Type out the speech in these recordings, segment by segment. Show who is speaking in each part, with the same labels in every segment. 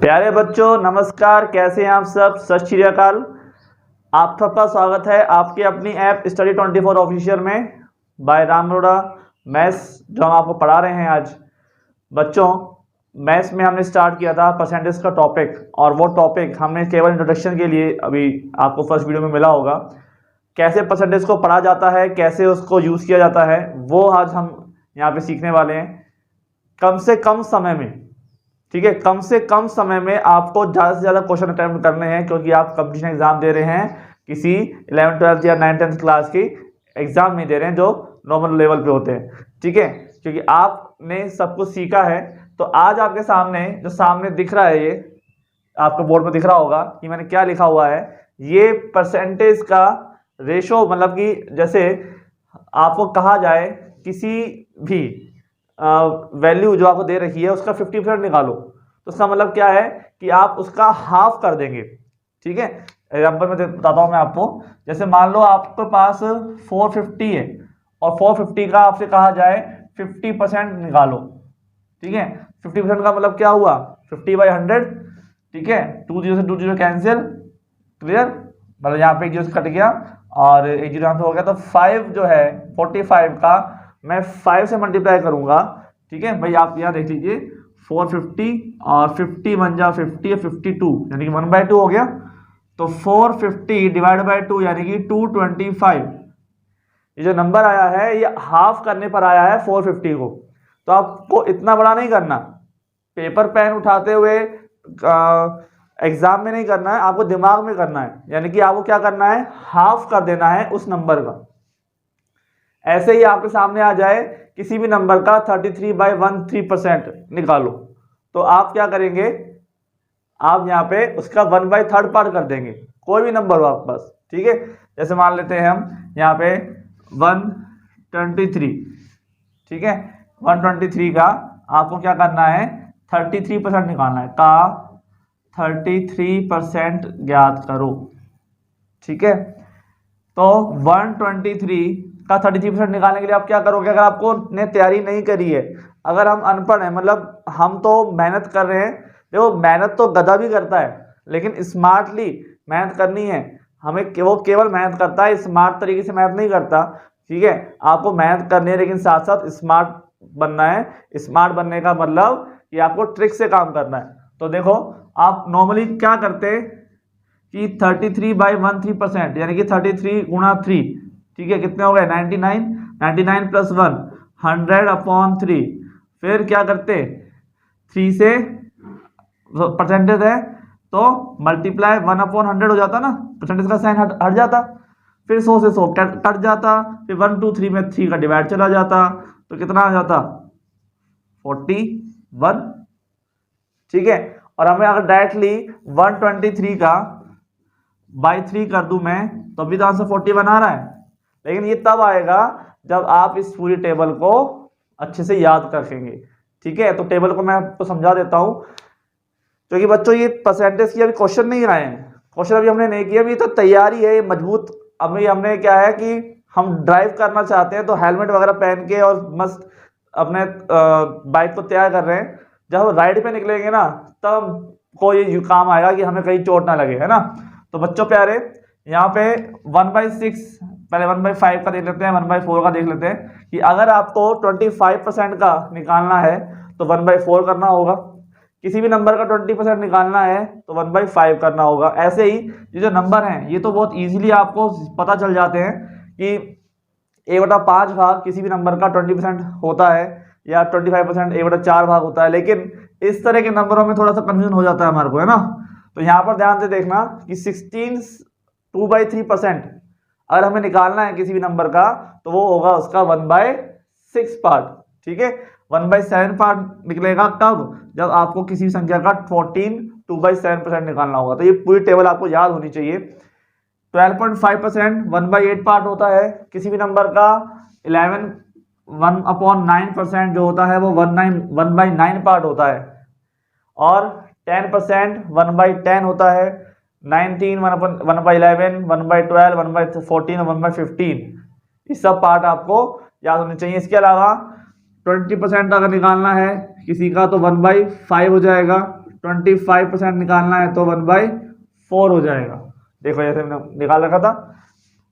Speaker 1: प्यारे बच्चों नमस्कार, कैसे हैं आप सब। सत श्री अकाल। आप सबका स्वागत है आपके अपनी ऐप स्टडी 24 ऑफिशियल में बाय राम अरोड़ा मैथ्स, जो हम आपको पढ़ा रहे हैं आज। बच्चों, मैथ्स में हमने स्टार्ट किया था परसेंटेज का टॉपिक, और वो टॉपिक हमने केवल इंट्रोडक्शन के लिए अभी आपको फर्स्ट वीडियो में मिला होगा। कैसे परसेंटेज को पढ़ा जाता है, कैसे उसको यूज़ किया जाता है, वो आज हम यहाँ पे सीखने वाले हैं कम से कम समय में। ठीक है, कम से कम समय में आपको ज़्यादा से ज़्यादा क्वेश्चन अटेम्प्ट करने हैं, क्योंकि आप कंपटीशन एग्जाम दे रहे हैं, किसी 11th 12th या 9th 10th क्लास की एग्जाम नहीं दे रहे हैं जो नॉर्मल लेवल पे होते हैं। ठीक है, क्योंकि आपने सब कुछ सीखा है। तो आज आपके सामने जो सामने दिख रहा है, ये आपको बोर्ड पर दिख रहा होगा कि मैंने क्या लिखा हुआ है। ये परसेंटेज का रेशो, मतलब कि जैसे आपको कहा जाए किसी भी वैल्यू जो आपको दे रखी है उसका 50% निकालो, तो उसका मतलब क्या है कि आप उसका हाफ कर देंगे। ठीक है, एग्जाम्पल में बताता हूँ मैं आपको। जैसे मान लो आपके पास 450 है और 450 का आपसे कहा जाए 50% निकालो। ठीक है, 50% का मतलब क्या हुआ, 50/100। ठीक है, 2 0 से 2 0 कैंसिल, क्लियर। मतलब यहाँ पे एक 0 से कट गया और एक 0 यहाँ पे हो गया। तो 5 जो है 45 का मैं 5 से मल्टीप्लाई करूंगा। ठीक है भाई, आप यहाँ देख लीजिए 450 और 50 बन जा 50 और 52 यानी कि 1/2 हो गया। तो 450 डिवाइड बाई 2 यानी कि 225। ये जो नंबर आया है ये हाफ करने पर आया है 450 को। तो आपको इतना बड़ा नहीं करना, पेपर पेन उठाते हुए एग्जाम में नहीं करना है, आपको दिमाग में करना है। यानी कि आपको क्या करना है, हाफ कर देना है उस नंबर का। ऐसे ही आपके सामने आ जाए किसी भी नंबर का 33/13% निकालो, तो आप क्या करेंगे, आप यहाँ पे उसका 1/3 पार्ट कर देंगे, कोई भी नंबर हो आपके पास। ठीक है, जैसे मान लेते हैं हम यहाँ पे 123। ठीक है, 123 का आपको क्या करना है, 33% निकालना है। का 33% ज्ञात करो। ठीक है, तो 123 का 33% निकालने के लिए आप क्या करोगे, अगर आपको ने तैयारी नहीं करी है, अगर हम अनपढ़ हैं, मतलब हम तो मेहनत कर रहे हैं। देखो, मेहनत तो गधा भी करता है, लेकिन स्मार्टली मेहनत करनी है हमें। वो केवल मेहनत करता है, स्मार्ट तरीके से मेहनत नहीं करता। ठीक है, आपको मेहनत करनी है, लेकिन साथ साथ स्मार्ट बनना है। स्मार्ट बनने का मतलब कि आपको ट्रिक से काम करना है। तो देखो, आप नॉर्मली क्या करते हैं कि 33/13% यानी कि 33 गुणा 3। ठीक है, कितने हो गए, 99। 99 प्लस 1 100/3। फिर क्या करते, 3 से परसेंटेज है तो मल्टीप्लाई 1/100 हो जाता ना, परसेंटेज का साइन हट जाता। फिर 100 से 100 कट जाता, फिर 1 2 3 में 3 का डिवाइड चला जाता, तो कितना आ जाता, 41। ठीक है, और हमें अगर डायरेक्टली 123 का बाई 3 कर दूं मैं, तो अभी तो आंसर 41 आ रहा है। लेकिन ये तब आएगा जब आप इस पूरी टेबल को अच्छे से याद रखेंगे। ठीक है, तो टेबल को मैं आपको समझा देता हूं, क्योंकि बच्चों ये परसेंटेज की अभी क्वेश्चन नहीं आए हैं, क्वेश्चन अभी हमने नहीं किया, अभी तो तैयारी है, ये मजबूत। अभी हमने क्या है कि हम ड्राइव करना चाहते हैं, तो हेलमेट वगैरह पहन के और मस्त अपने बाइक को तैयार कर रहे हैं। जब हम राइड पे निकलेंगे ना, तब को ये काम आएगा कि हमें कहीं चोट ना लगे, है ना। तो बच्चों प्यारे, यहाँ पे 1/6, पहले 1/5 का देख लेते हैं, 1/4 का देख लेते हैं कि अगर आपको 25% का निकालना है तो 1/4 करना होगा। किसी भी नंबर का 20% निकालना है तो 1/5 करना होगा। ऐसे ही ये जो नंबर हैं ये तो बहुत इजीली आपको पता चल जाते हैं कि 1/5 भाग किसी भी नंबर का 20% होता है, या 25% 1/4 भाग होता है। लेकिन इस तरह के नंबरों में थोड़ा सा कंफ्यूजन हो जाता है हमारे को, है ना। तो यहाँ पर ध्यान से देखना कि 16 2/3% अगर हमें निकालना है किसी भी नंबर का, तो वो होगा उसका 1/6 पार्ट। ठीक है, 1/7 पार्ट निकलेगा कब, जब आपको किसी भी संख्या का 14 2/7% निकालना होगा। तो ये पूरी टेबल आपको याद होनी चाहिए। 12.5% 1/8 पार्ट होता है किसी भी नंबर का। 11 1/9% जो होता है वो 1/9 पार्ट होता है। और 10% 1/10 होता है। 19 1/11 1/12 1/14 और 1/15, ये सब पार्ट आपको याद होने चाहिए। इसके अलावा 20% अगर निकालना है किसी का तो 1/5 हो जाएगा। 25% निकालना है तो 1/4 हो जाएगा। देखो जैसे मैंने निकाल रखा था,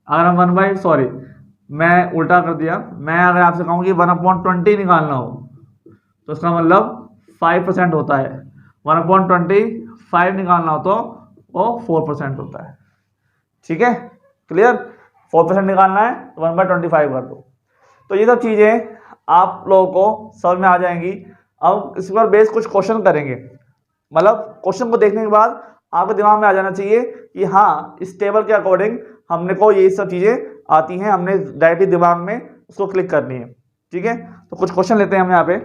Speaker 1: अगर हम मैं उल्टा कर दिया, मैं अगर आपसे कहूँ कि 1/20 निकालना हो तो इसका मतलब 5% होता है, 1/25 निकालना हो तो वो 4% होता है। ठीक है, क्लियर? 4% निकालना है तो 1/25 कर दो। तो ये सब चीजें आप लोगों को समझ में आ जाएंगी। अब इस पर बेस कुछ क्वेश्चन करेंगे, मतलब क्वेश्चन को देखने के बाद आपके दिमाग में आ जाना चाहिए कि हाँ, इस टेबल के अकॉर्डिंग हमने को ये सब चीजें आती हैं, हमने डायरेक्टली दिमाग में उसको क्लिक करनी है। ठीक है, तो कुछ क्वेश्चन लेते हैं हम यहाँ पे।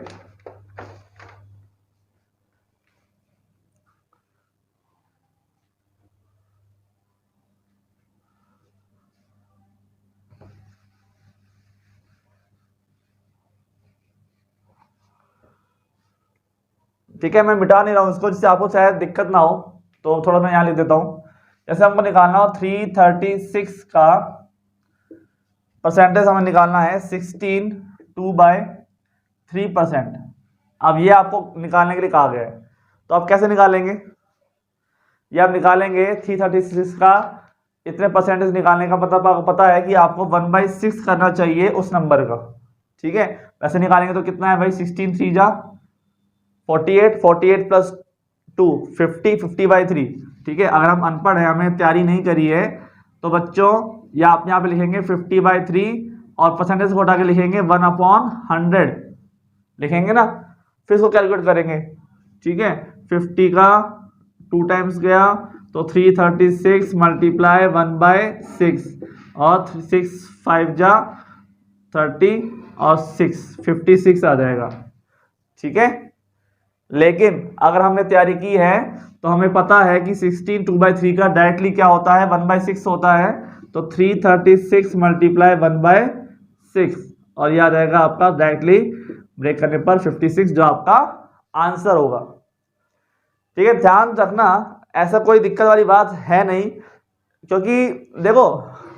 Speaker 1: ठीक है, मैं मिटा नहीं रहा हूँ इसको, जिससे आपको शायद दिक्कत ना हो, तो थोड़ा मैं यहाँ लिख देता हूँ। जैसे हमको निकालना हो 336 का परसेंटेज हमें निकालना है 16 2/3%। अब ये आपको निकालने के लिए कहा गया है, तो आप कैसे निकालेंगे? ये आप निकालेंगे 336 का इतने परसेंटेज निकालने का मतलब आपको पता है कि आपको 1/6 करना चाहिए उस नंबर का। ठीक है, वैसे निकालेंगे तो कितना है भाई, 16 3 जा 48, 48 प्लस 2 50, 50/3। ठीक है, अगर हम अनपढ़ हैं, हमें तैयारी नहीं करी है, तो बच्चों या आप यहाँ पे लिखेंगे 50/3 और परसेंटेज को हटा के लिखेंगे 1/100 लिखेंगे ना, फिर इसको कैलकुलेट करेंगे। ठीक है, 50 का 2 टाइम्स गया तो 336 मल्टीप्लाई 1/6 और 6 5 जा 30 और 6 56 आ जाएगा। ठीक है, लेकिन अगर हमने तैयारी की है तो हमें पता है कि 16 2/3 का डायरेक्टली क्या होता है, 1/6 होता है। तो 336 मल्टीप्लाई 1/6 और यह आ जाएगा आपका डायरेक्टली ब्रेक करने पर 56, जो आपका आंसर होगा। ठीक है, ध्यान रखना ऐसा कोई दिक्कत वाली बात है नहीं, क्योंकि देखो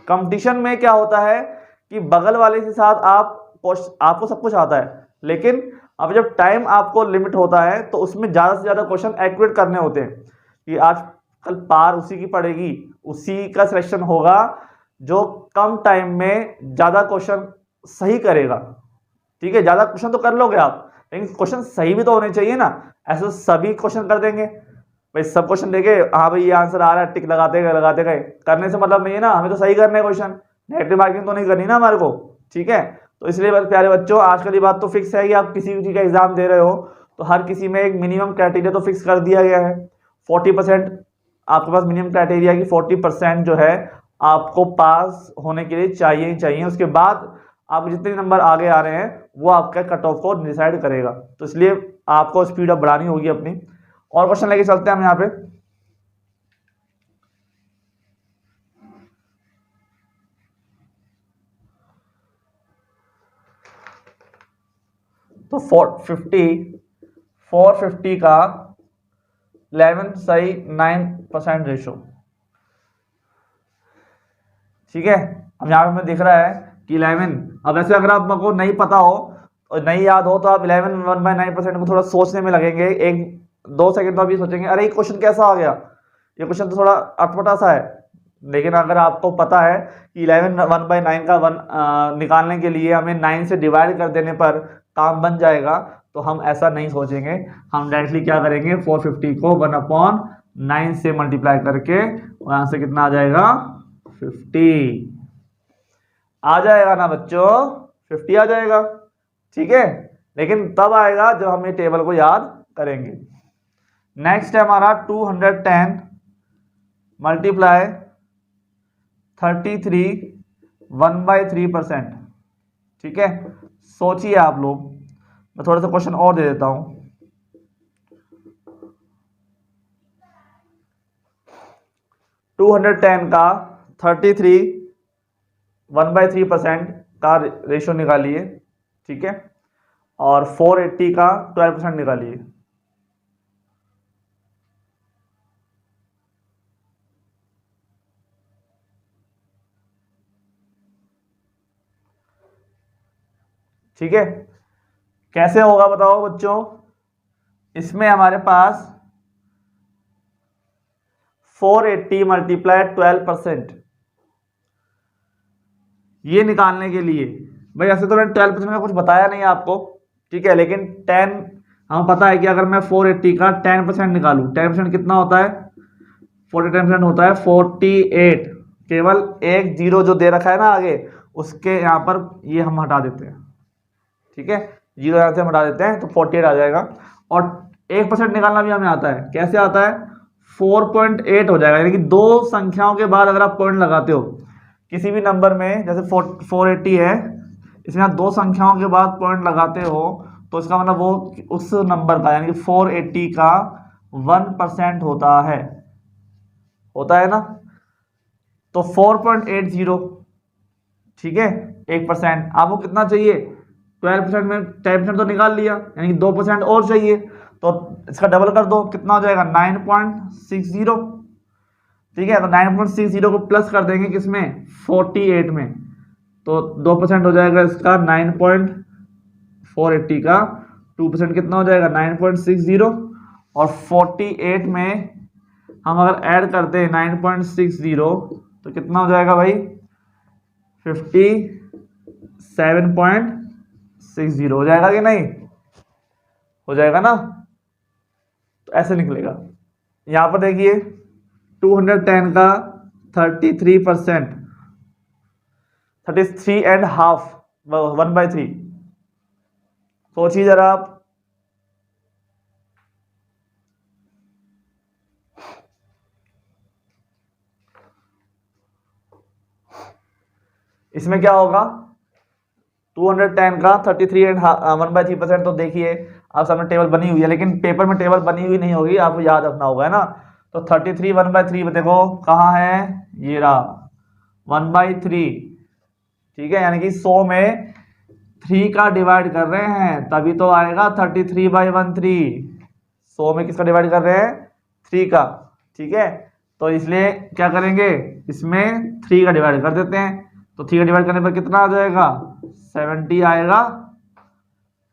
Speaker 1: कंपटीशन में क्या होता है कि बगल वाले के साथ आपको सब कुछ आता है, लेकिन अब जब टाइम आपको लिमिट होता है तो उसमें ज़्यादा से ज़्यादा क्वेश्चन एक्यूरेट करने होते हैं कि आज कल पार उसी की पड़ेगी, उसी का सिलेक्शन होगा जो कम टाइम में ज़्यादा क्वेश्चन सही करेगा। ठीक है, ज़्यादा क्वेश्चन तो कर लोगे आप, लेकिन क्वेश्चन सही भी तो होने चाहिए ना। ऐसे सभी क्वेश्चन कर देंगे भाई, सब क्वेश्चन देखे हाँ भाई ये आंसर आ रहा है, टिक लगाते गए करने से मतलब नहीं है ना, हमें तो सही करने क्वेश्चन, नेगेटिव मार्किंग तो नहीं करनी ना हमारे को। ठीक है, तो इसलिए प्यारे बच्चों आजकल ये बात तो फिक्स है कि आप किसी भी चीज़ का एग्जाम दे रहे हो तो हर किसी में एक मिनिमम क्राइटेरिया तो फिक्स कर दिया गया है। 40% आपके पास मिनिमम क्राइटेरिया की 40% जो है आपको पास होने के लिए चाहिए ही चाहिए। उसके बाद आप जितने नंबर आगे आ रहे हैं वो आपका कट ऑफ को डिसाइड करेगा, तो इसलिए आपको स्पीड अप बढ़ानी होगी अपनी। और क्वेश्चन लेके चलते हैं हम यहाँ पे। तो 450 का 11 सही 9% रेशो। ठीक है, अब यहाँ पे हमें दिख रहा है कि 11, अब ऐसे अगर आपको नहीं पता हो और नहीं याद हो तो आप 11 1/9% को थोड़ा सोचने में लगेंगे, 1-2 सेकंड तो आप ये सोचेंगे अरे ये क्वेश्चन कैसा आ गया, ये क्वेश्चन तो थोड़ा अटपटा सा है। लेकिन अगर आपको पता है कि 11 1/9 का 1 निकालने के लिए हमें 9 से डिवाइड कर देने पर काम बन जाएगा, तो हम ऐसा नहीं सोचेंगे, हम डायरेक्टली क्या करेंगे 450 को 1/9 से मल्टीप्लाई करके और आंसर कितना आ जाएगा 50 आ जाएगा ना बच्चों, 50 आ जाएगा। ठीक है, लेकिन तब आएगा जब हम ये टेबल को याद करेंगे। नेक्स्ट है हमारा 210 मल्टीप्लाई 33 1/3%। ठीक है, सोचिए आप लोग, मैं थोड़ा सा क्वेश्चन और दे देता हूं। टू 210 का 33 1/3% का रेशो निकालिए। ठीक है, और 480 का 12% निकालिए। ठीक है, कैसे होगा बताओ बच्चों? इसमें हमारे पास 480 मल्टीप्लाई 12%, ये निकालने के लिए भाई ऐसे तो मैंने 12% का कुछ बताया नहीं आपको, ठीक है, लेकिन 10 हमें पता है कि अगर मैं 480 का 10% निकालूं, 10% कितना होता है, 40% होता है 48, केवल एक जीरो जो दे रखा है ना आगे उसके यहाँ पर ये हम हटा देते हैं, ठीक है, जीरो यहाँ से हम हटा देते हैं तो 48 आ जाएगा। और 1% निकालना भी हमें आता है, कैसे आता है, 4.8 हो जाएगा, यानी कि दो संख्याओं के बाद अगर आप पॉइंट लगाते हो किसी भी नंबर में, जैसे 480 है, इसमें आप दो संख्याओं के बाद पॉइंट लगाते हो तो इसका मतलब वो उस नंबर का यानी कि 480 का 1% होता है ना, तो 4.80, ठीक है, 1%। आपको कितना चाहिए, 12% में 10% तो निकाल लिया, यानी कि 2% और चाहिए, तो इसका डबल कर दो, कितना हो जाएगा 9.60, ठीक है, तो 9.60 को प्लस कर देंगे किसमें, 48 में, तो 2% हो जाएगा इसका 9.480 का 2% कितना हो जाएगा 9.60, और 48 में हम अगर ऐड करते हैं 9.60 तो कितना हो जाएगा भाई 57.60 हो जाएगा कि नहीं, हो जाएगा ना, तो ऐसे निकलेगा। यहां पर देखिए 210 का 33%, 33.5, 1/3, सोचिए जरा आप, इसमें क्या होगा, 210 का 33.1/3%, तो देखिए आप सामने टेबल बनी हुई है, लेकिन पेपर में टेबल बनी हुई नहीं होगी, आपको याद रखना होगा, है ना, तो 33 1/3 देखो कहाँ है, ये रहा 1/3, ठीक है, यानी कि 100 में 3 का डिवाइड कर रहे हैं तभी तो आएगा 33/13, 100 में किसका डिवाइड कर रहे हैं, 3 का, ठीक है, तो इसलिए क्या करेंगे, इसमें 3 का डिवाइड कर देते हैं, तो 3 का डिवाइड करने पर कितना आ जाएगा 70 आएगा,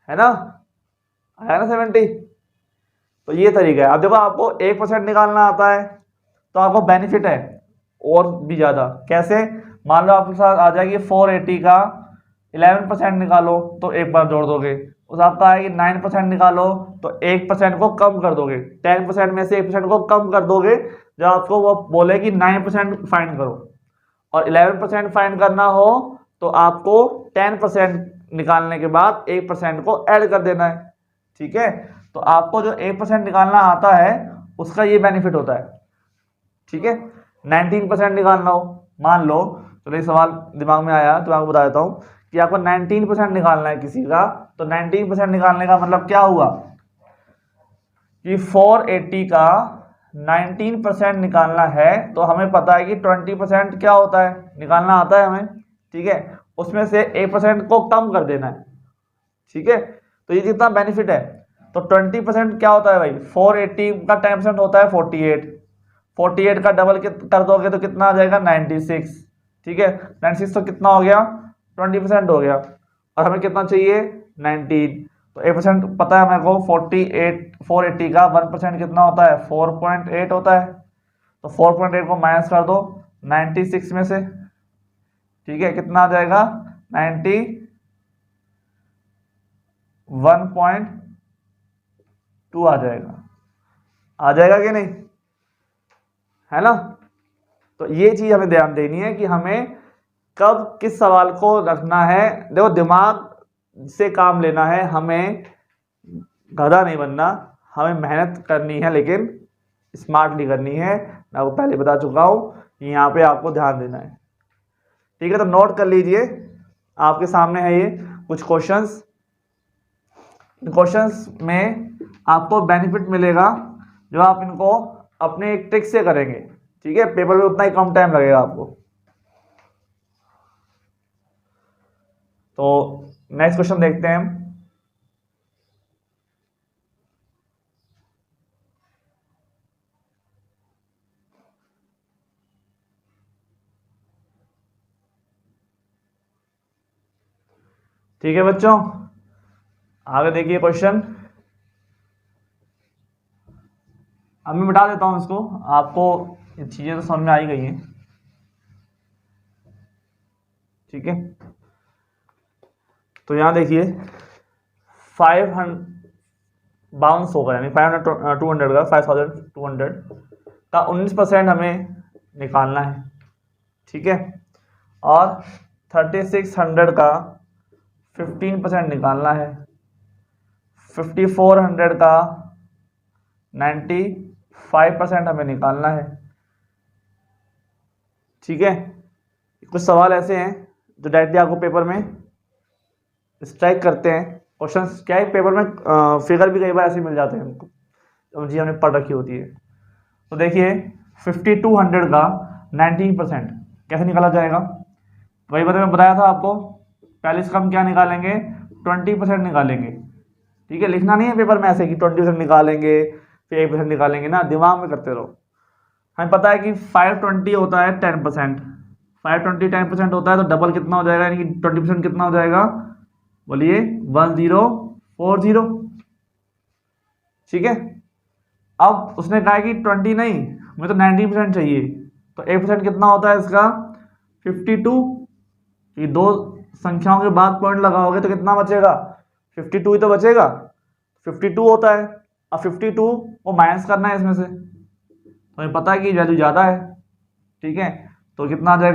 Speaker 1: है ना, आया ना 70। तो ये तरीका है। अब देखो आपको 1% निकालना आता है तो आपको बेनिफिट है और भी ज्यादा, कैसे, मान लो आपके साथ आ जाएगी 480 का 11% निकालो तो एक बार जोड़ दोगे, उस आपका आएगी 9% निकालो तो 1% को कम कर दोगे, 10% में से 1% को कम कर दोगे, जब आपको वो बोले कि 9% फाइंड करो, और 11% फाइंड करना हो तो आपको 10% निकालने के बाद 1% को ऐड कर देना है, ठीक है, तो आपको जो 1% निकालना आता है उसका ये बेनिफिट होता है, ठीक है। 19% निकालना हो, मान लो, चलो ये सवाल दिमाग में आया तो आपको बता देता हूँ कि आपको 19% निकालना है किसी का, तो 19% निकालने का मतलब क्या हुआ कि 480 का 19% निकालना है, तो हमें पता है कि 20% क्या होता है, निकालना आता है हमें, ठीक है, उसमें से 1% को कम कर देना है, ठीक है, तो ये कितना बेनिफिट है, तो 20% क्या होता है भाई, 480 का 10% होता है 48, 48 का डबल कर दोगे तो कितना आ जाएगा 96, ठीक है, 96 तो कितना हो गया 20% हो गया, और हमें कितना चाहिए 19, तो 1% पता है मेरे को 480 का 1% कितना होता है 4.8 होता है, तो 4.8 को माइनस कर दो 96 में से, ठीक है, कितना आ जाएगा 91.2 आ जाएगा कि नहीं, है ना। तो ये चीज हमें ध्यान देनी है कि हमें कब किस सवाल को रखना है, देखो दिमाग से काम लेना है, हमें गधा नहीं बनना, हमें मेहनत करनी है लेकिन स्मार्टली करनी है, मैं वो पहले बता चुका हूं, यहाँ पे आपको ध्यान देना है, ठीक है, तो नोट कर लीजिए, आपके सामने है ये कुछ क्वेश्चंस, इन क्वेश्चंस में आपको बेनिफिट मिलेगा जो आप इनको अपने एक ट्रिक से करेंगे, ठीक है, पेपर में उतना ही कम टाइम लगेगा आपको। तो नेक्स्ट क्वेश्चन देखते हैं हम, ठीक है बच्चों, आगे देखिए क्वेश्चन, अब मैं मिटा देता हूं इसको, आपको ये चीज़ें तो समझ में आ ही गई हैं, ठीक है। तो यहाँ देखिए 500 बाउंस होगा, यानी 500 का 5200 का 19% हमें निकालना है, ठीक है। और 3600 का 15% निकालना है, 5400 का 95% हमें निकालना है, ठीक है। कुछ सवाल ऐसे हैं जो डायरेक्टली आपको पेपर में स्ट्राइक करते हैं। क्वेश्चंस क्या है पेपर में, फिगर भी कई बार ऐसे मिल जाते हैं हमको, तो जी हमने पढ़ रखी होती है। तो देखिए 5200 का 19% कैसे निकाला जाएगा। वही बार मैं बताया था आपको, पहले इसका हम क्या निकालेंगे, 20% निकालेंगे, ठीक है। लिखना नहीं है पेपर में ऐसे कि 20% निकालेंगे फिर 1% निकालेंगे ना, दिमाग में करते रहो। हमें पता है कि 520 होता है 10%, 520 10% होता है, तो डबल कितना हो जाएगा, यानी कि 20% कितना हो जाएगा, बोलिए 1040, ठीक है। अब उसने कहा कि 20 नहीं, मुझे तो 19% चाहिए, तो 1% कितना होता है इसका 52, ये दो संख्याओं के बाद पॉइंट लगाओगे तो कितना बचेगा, 52 ही तो बचेगा, 52 होता है। अब 52 को माइनस करना है इसमें से, तो हमें पता है कि वैल्यू ज़्यादा है, ठीक है। तो कितना आ जाएगा